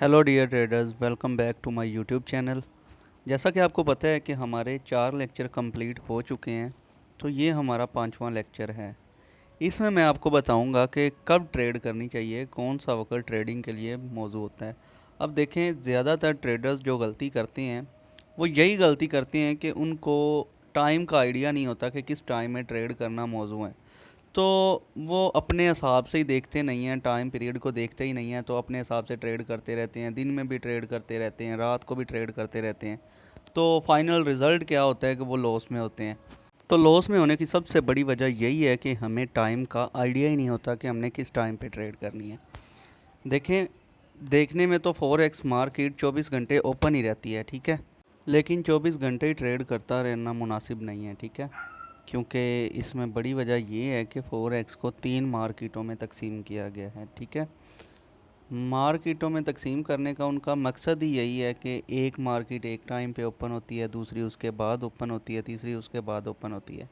Hello dear traders, welcome back to my YouTube channel. जैसा कि आपको पता है कि हमारे 4 लेक्चर कंप्लीट हो चुके हैं, तो ये हमारा 5वां लेक्चर है। इसमें मैं आपको बताऊंगा कि कब ट्रेड करनी चाहिए, कौन सा वक्त ट्रेडिंग के लिए मौजूद होता है। अब देखें, ज़्यादातर ट्रेडर्स जो गलती करते हैं वो यही गलती करते हैं कि उनको टाइम का आइडिया नहीं होता कि किस टाइम में ट्रेड करना मौजूद है। तो वो अपने हिसाब से ही देखते नहीं हैं, टाइम पीरियड को देखते ही नहीं हैं, तो अपने हिसाब से ट्रेड करते रहते हैं। दिन में भी ट्रेड करते रहते हैं, रात को भी ट्रेड करते रहते हैं। तो फाइनल रिज़ल्ट क्या होता है कि वो लॉस में होते हैं। तो लॉस में होने की सबसे बड़ी वजह यही है कि हमें टाइम का आइडिया ही नहीं होता कि हमने किस टाइम पे ट्रेड करनी है। देखें, देखने में तो फॉरेक्स मार्केट 24 घंटे ओपन ही रहती है, ठीक है। लेकिन 24 घंटे ही ट्रेड करता रहना मुनासिब नहीं है, ठीक है। क्योंकि इसमें बड़ी वजह ये है कि फॉरेक्स को 3 मार्केटों में तकसीम किया गया है, ठीक है। मार्केटों में तकसीम करने का उनका मकसद ही यही है कि एक मार्केट एक टाइम पे ओपन होती है, दूसरी उसके बाद ओपन होती है, तीसरी उसके बाद ओपन होती है।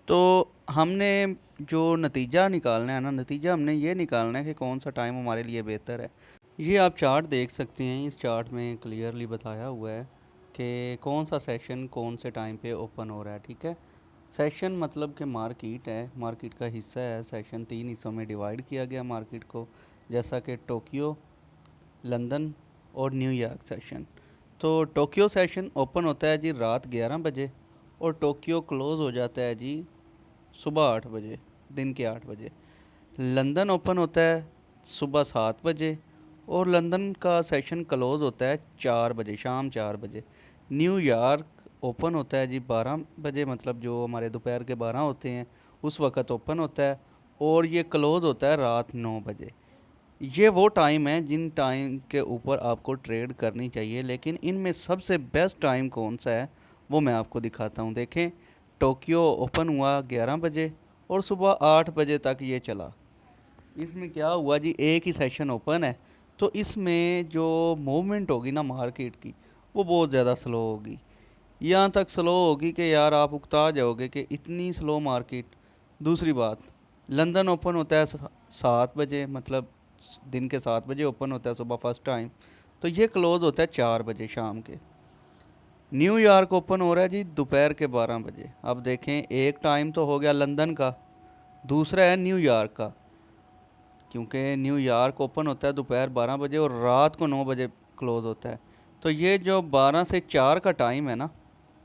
तो हमने जो नतीजा निकालना है ना, नतीजा हमने ये निकालना है कि कौन सा टाइम हमारे लिए बेहतर है। ये आप चार्ट देख सकते हैं, इस चार्ट में क्लियरली बताया हुआ है कि कौन सा सेशन कौन से टाइम पे ओपन हो रहा है, ठीक है। सेशन मतलब कि मार्केट है, मार्केट का हिस्सा है। सेशन 3 हिस्सों में डिवाइड किया गया मार्केट को, जैसा कि टोक्यो, लंदन और न्यूयॉर्क सेशन। तो टोक्यो सेशन ओपन होता है जी रात 11 बजे, और टोक्यो क्लोज़ हो जाता है जी सुबह 8 बजे, दिन के 8 बजे। लंदन ओपन होता है सुबह 7 बजे, और लंदन का सेशन क्लोज़ होता है 4 बजे, शाम 4 बजे। न्यूयॉर्क ओपन होता है जी 12 बजे, मतलब जो हमारे दोपहर के 12 होते हैं उस वक़्त ओपन होता है, और ये क्लोज़ होता है रात 9 बजे। ये वो टाइम है जिन टाइम के ऊपर आपको ट्रेड करनी चाहिए, लेकिन इनमें सबसे बेस्ट टाइम कौन सा है वो मैं आपको दिखाता हूँ। देखें, टोक्यो ओपन हुआ 11 बजे, और सुबह 8 बजे तक ये चला। इसमें क्या हुआ जी, एक ही सेशन ओपन है, तो इसमें जो मूवमेंट होगी ना मार्केट की, वो बहुत ज़्यादा स्लो होगी। यहाँ तक स्लो होगी कि यार आप उकता जाओगे कि इतनी स्लो मार्केट। दूसरी बात, लंदन ओपन होता है 7 बजे, मतलब दिन के 7 बजे ओपन होता है सुबह फर्स्ट टाइम, तो ये क्लोज़ होता है 4 बजे शाम के। न्यूयॉर्क ओपन हो रहा है जी दोपहर के 12 बजे। अब देखें, एक टाइम तो हो गया लंदन का, दूसरा है न्यूयॉर्क का। क्योंकि न्यूयॉर्क ओपन होता है दोपहर 12 बजे, और रात को 9 बजे क्लोज़ होता है। तो ये जो 12 से 4 का टाइम है ना,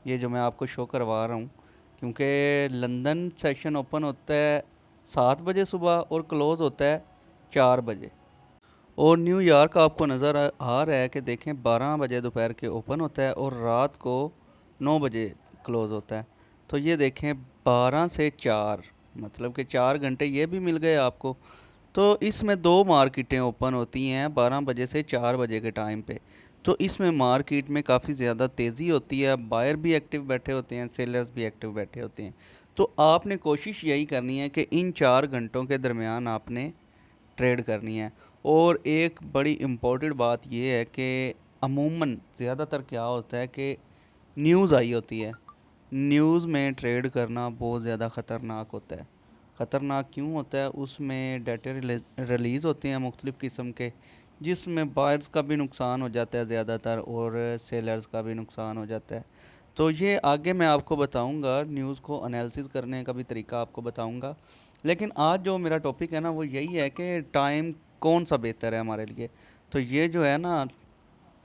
ये जो मैं आपको शो करवा रहा हूँ, क्योंकि लंदन सेशन ओपन होता है 7 बजे सुबह और क्लोज़ होता है 4 बजे। और न्यूयॉर्क आपको नज़र आ रहा है कि देखें, 12 बजे दोपहर के ओपन होता है और रात को 9 बजे क्लोज़ होता है। तो ये देखें, 12 से 4, मतलब कि 4 घंटे ये भी मिल गए आपको। तो इसमें दो मार्केटें ओपन होती हैं 12 बजे से 4 बजे के टाइम पे। तो इसमें मार्केट में काफ़ी ज़्यादा तेज़ी होती है, बायर भी एक्टिव बैठे होते हैं, सेलर्स भी एक्टिव बैठे होते हैं। तो आपने कोशिश यही करनी है कि इन 4 घंटों के दरमियान आपने ट्रेड करनी है। और एक बड़ी इम्पोर्टेंट बात ये है कि अमूमन ज़्यादातर क्या होता है कि न्यूज़ आई होती है, न्यूज़ में ट्रेड करना बहुत ज़्यादा ख़तरनाक होता है। ख़तरनाक क्यों होता है? उसमें डाटा रिलीज़ होते हैं मुख्तलिफ़ किस्म के, जिसमें बायर्स का भी नुकसान हो जाता है ज़्यादातर, और सेलर्स का भी नुकसान हो जाता है। तो ये आगे मैं आपको बताऊंगा, न्यूज़ को एनालिसिस करने का भी तरीका आपको बताऊंगा। लेकिन आज जो मेरा टॉपिक है ना, वो यही है कि टाइम कौन सा बेहतर है हमारे लिए। तो ये जो है ना,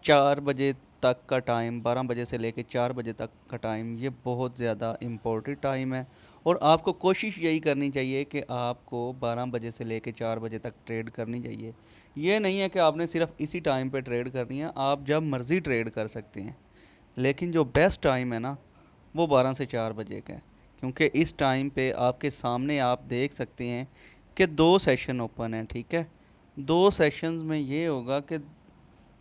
4 बजे तक का टाइम, 12 बजे से लेकर 4 बजे तक का टाइम, ये बहुत ज़्यादा इम्पोर्टेंट टाइम है। और आपको कोशिश यही करनी चाहिए कि आपको 12 बजे से लेकर 4 बजे तक ट्रेड करनी चाहिए। ये नहीं है कि आपने सिर्फ इसी टाइम पे ट्रेड करनी है, आप जब मर्ज़ी ट्रेड कर सकते हैं। लेकिन जो बेस्ट टाइम है ना, वो 12 से 4 बजे का है। क्योंकि इस टाइम पे आपके सामने आप देख सकते हैं कि दो सेशन ओपन हैं, ठीक है। दो सेशंस में ये होगा कि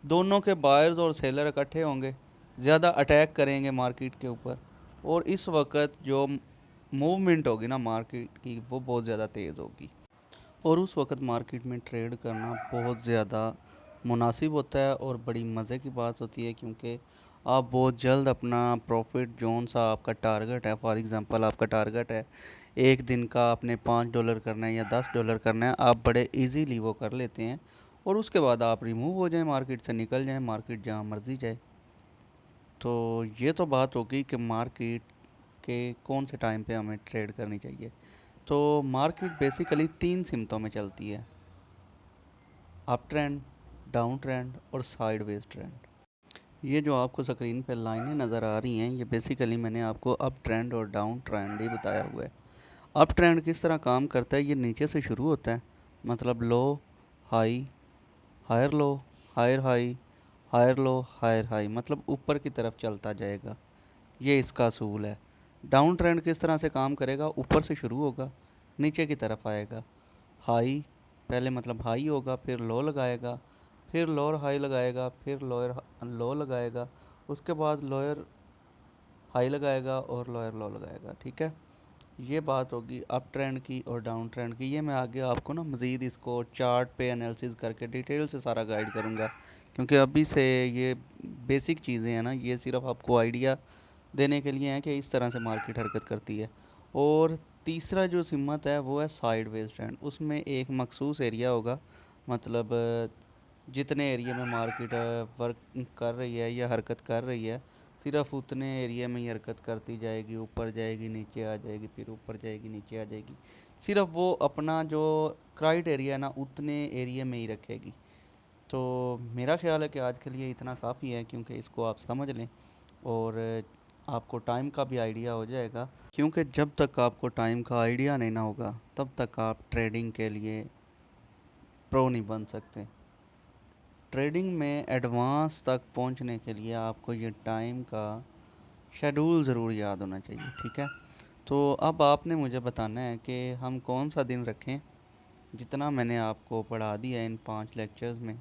दोनों के बायर्स और सेलर इकट्ठे होंगे, ज़्यादा अटैक करेंगे मार्केट के ऊपर, और इस वक्त जो मूवमेंट होगी ना मार्केट की, वो बहुत ज़्यादा तेज़ होगी। और उस वक्त मार्केट में ट्रेड करना बहुत ज़्यादा मुनासिब होता है और बड़ी मज़े की बात होती है, क्योंकि आप बहुत जल्द अपना प्रॉफिट, जोन सा आपका टारगेट है, फॉर एग्ज़ाम्पल आपका टारगेट है एक दिन का आपने $5 करना है या $10 करना है, आप बड़े इजीली वो कर लेते हैं। और उसके बाद आप रिमूव हो जाएं, मार्केट से निकल जाएं, मार्केट जहाँ मर्ज़ी जाए। तो ये तो बात होगी कि मार्केट के कौन से टाइम पे हमें ट्रेड करनी चाहिए। तो मार्केट बेसिकली 3 सिमतों में चलती है: अप ट्रेंड, डाउन ट्रेंड और साइडवेज ट्रेंड। ये जो आपको स्क्रीन पे लाइनें नज़र आ रही हैं, ये बेसिकली मैंने आपको अप ट्रेंड और डाउन ट्रेंड ही बताया हुआ है। अप ट्रेंड किस तरह काम करता है, ये नीचे से शुरू होता है, मतलब low, high, higher low, higher high, higher low, higher high, मतलब ऊपर की तरफ चलता जाएगा। ये इसका असूल है। डाउन ट्रेंड किस तरह से काम करेगा, ऊपर से शुरू होगा, नीचे की तरफ आएगा। हाई, पहले मतलब हाई होगा, फिर लो लगाएगा, फिर लोअर हाई लगाएगा, फिर लोअर लो लगाएगा, उसके बाद लोअर हाई लगाएगा और लोअर लो लगाएगा। ठीक है, ये बात होगी अप ट्रेंड की और डाउन ट्रेंड की। ये मैं आगे आपको ना मज़ीद इसको चार्ट पे एनालिसिस करके डिटेल से सारा गाइड करूँगा, क्योंकि अभी से ये बेसिक चीज़ें हैं ना, ये सिर्फ आपको आइडिया देने के लिए हैं कि इस तरह से मार्केट हरकत करती है। और तीसरा जो सिमत है वो है साइडवेज ट्रेंड। उसमें एक मखसूस एरिया होगा, मतलब जितने एरिया में मार्केट वर्क कर रही है या हरकत कर रही है, सिर्फ उतने एरिया में ही हरकत करती जाएगी, ऊपर जाएगी, नीचे आ जाएगी, फिर ऊपर जाएगी, नीचे आ जाएगी। सिर्फ वो अपना जो क्राइटेरिया है ना, उतने एरिया में ही रखेगी। तो मेरा ख्याल है कि आज के लिए इतना काफ़ी है, क्योंकि इसको आप समझ लें और आपको टाइम का भी आइडिया हो जाएगा। क्योंकि जब तक आपको टाइम का आइडिया नहीं ना होगा, तब तक आप ट्रेडिंग के लिए प्रो नहीं बन सकते। ट्रेडिंग में एडवांस तक पहुंचने के लिए आपको ये टाइम का शेड्यूल ज़रूर याद होना चाहिए। ठीक है, तो अब आपने मुझे बताना है कि हम कौन सा दिन रखें। जितना मैंने आपको पढ़ा दिया है इन 5 लेक्चर्स में,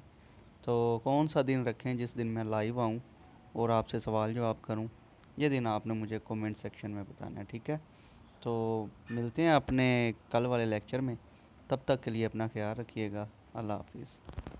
तो कौन सा दिन रखें जिस दिन मैं लाइव आऊँ और आपसे सवाल जवाब करूँ। ये दिन आपने मुझे कमेंट सेक्शन में बताना है। ठीक है, तो मिलते हैं अपने कल वाले लेक्चर में। तब तक के लिए अपना ख्याल रखिएगा। अल्लाह हाफिज़।